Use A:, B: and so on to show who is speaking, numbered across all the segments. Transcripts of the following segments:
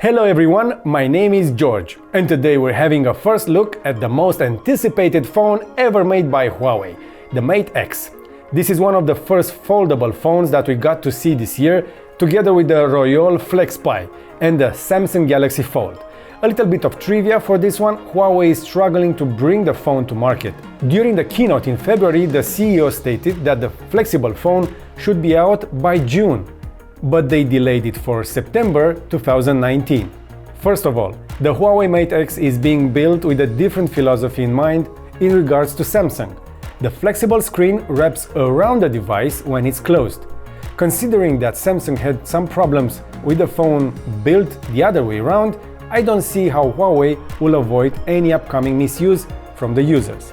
A: Hello everyone, my name is George, and today we're having a first look at the most anticipated phone ever made by Huawei, the Mate X. This is one of the first foldable phones that we got to see this year, together with the Royole Flex Pi and the Samsung Galaxy Fold. A little bit of trivia for this one: Huawei is struggling to bring the phone to market. During the keynote in February, the CEO stated that the flexible phone should be out by June, but they delayed it for September 2019. First of all, the Huawei Mate X is being built with a different philosophy in mind in regards to Samsung. The flexible screen wraps around the device when it's closed. Considering that Samsung had some problems with the phone built the other way around, I don't see how Huawei will avoid any upcoming misuse from the users.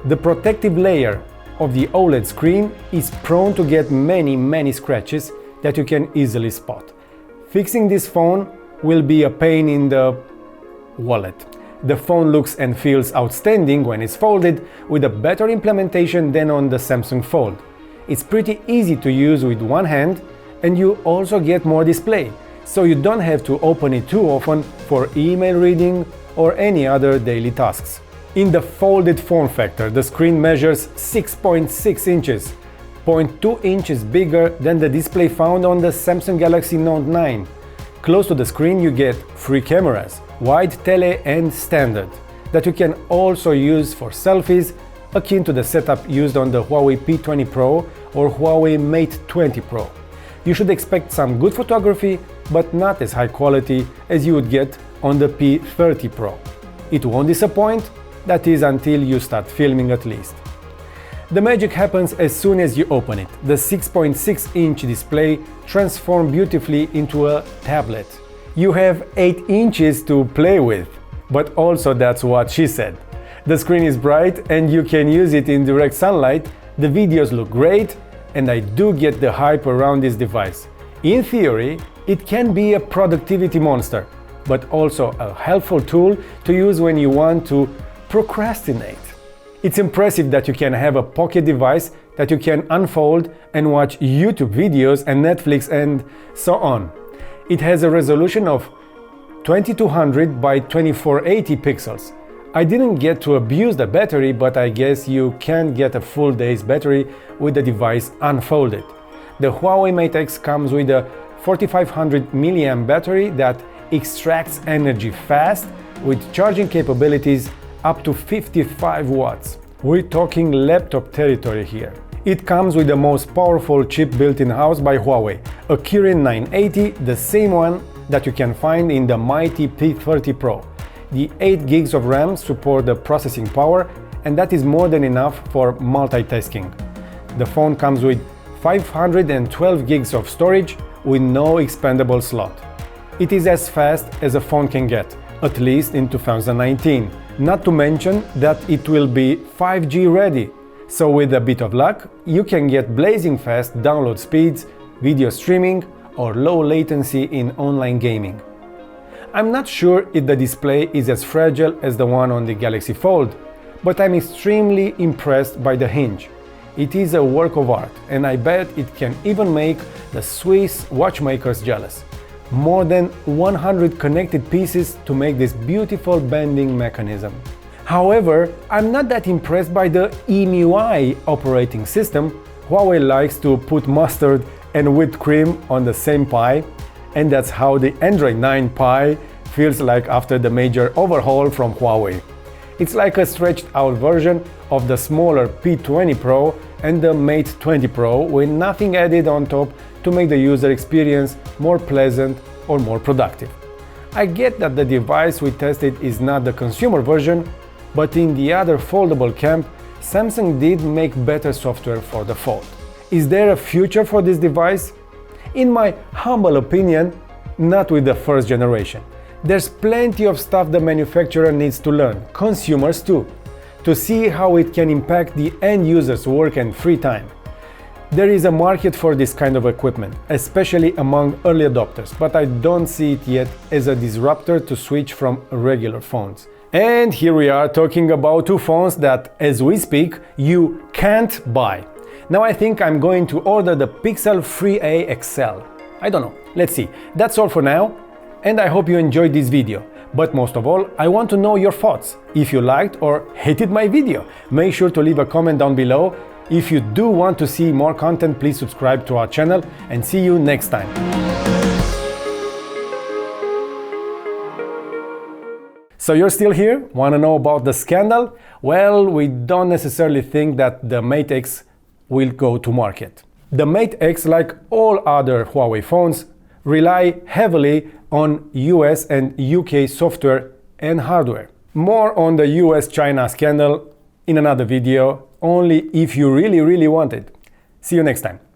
A: The protective layer of the OLED screen is prone to get many scratches that you can easily spot. Fixing this phone will be a pain in the wallet. The phone looks and feels outstanding when it's folded, with a better implementation than on the Samsung Fold. It's pretty easy to use with one hand, and you also get more display, so you don't have to open it too often for email reading or any other daily tasks. In the folded form factor, the screen measures 6.6 inches, 0.2 inches bigger than the display found on the Samsung Galaxy Note 9. Close to the screen you get three cameras, wide, tele and standard, that you can also use for selfies, akin to the setup used on the Huawei P20 Pro or Huawei Mate 20 Pro. You should expect some good photography, but not as high quality as you would get on the P30 Pro. It won't disappoint, that is until you start filming at least. The magic happens as soon as you open it. The 6.6-inch display transforms beautifully into a tablet. You have 8 inches to play with, but also that's what she said. The screen is bright and you can use it in direct sunlight. The videos look great, and I do get the hype around this device. In theory, it can be a productivity monster, but also a helpful tool to use when you want to procrastinate. It's impressive that you can have a pocket device that you can unfold and watch YouTube videos and Netflix and so on. It has a resolution of 2200 by 2480 pixels. I didn't get to abuse the battery, but I guess you can get a full day's battery with the device unfolded. The Huawei Mate X comes with a 4500 mAh battery that extracts energy fast, with charging capabilities up to 55 watts. We're talking laptop territory here. It comes with the most powerful chip built in-house by Huawei, a Kirin 980, the same one that you can find in the mighty P30 Pro. The 8 gigs of RAM support the processing power, and that is more than enough for multitasking. The phone comes with 512 gigs of storage with no expandable slot. It is as fast as a phone can get, at least in 2019. Not to mention that it will be 5G ready, so with a bit of luck, you can get blazing fast download speeds, video streaming, or low latency in online gaming. I'm not sure if the display is as fragile as the one on the Galaxy Fold, but I'm extremely impressed by the Hinge. It is a work of art, and I bet it can even make the Swiss watchmakers jealous. More than 100 connected pieces to make this beautiful bending mechanism. However, I'm not that impressed by the EMUI operating system. Huawei likes to put mustard and whipped cream on the same pie, and that's how the Android 9 Pie feels like after the major overhaul from Huawei. It's like a stretched out version of the smaller P20 Pro and the Mate 20 Pro, with nothing added on top to make the user experience more pleasant or more productive. I get that the device we tested is not the consumer version, but in the other foldable camp, Samsung did make better software for the Fold. Is there a future for this device? In my humble opinion, not with the first generation. There's plenty of stuff the manufacturer needs to learn, consumers too, to see how it can impact the end user's work and free time. There is a market for this kind of equipment, especially among early adopters, but I don't see it yet as a disruptor to switch from regular phones. And here we are talking about two phones that, as we speak, you can't buy. Now I think I'm going to order the Pixel 3a XL. I don't know, let's see. That's all for now. and I hope you enjoyed this video. But most of all, I want to know your thoughts. If you liked or hated my video, make sure to leave a comment down below. If you do want to see more content, please subscribe to our channel, and see you next time. So you're still here? Want to know about the scandal? Well, we don't necessarily think that the Mate X will go to market. The Mate X, like all other Huawei phones, rely heavily on US and UK software and hardware. More on the US-China scandal in another video, only if you really want it. See you next time.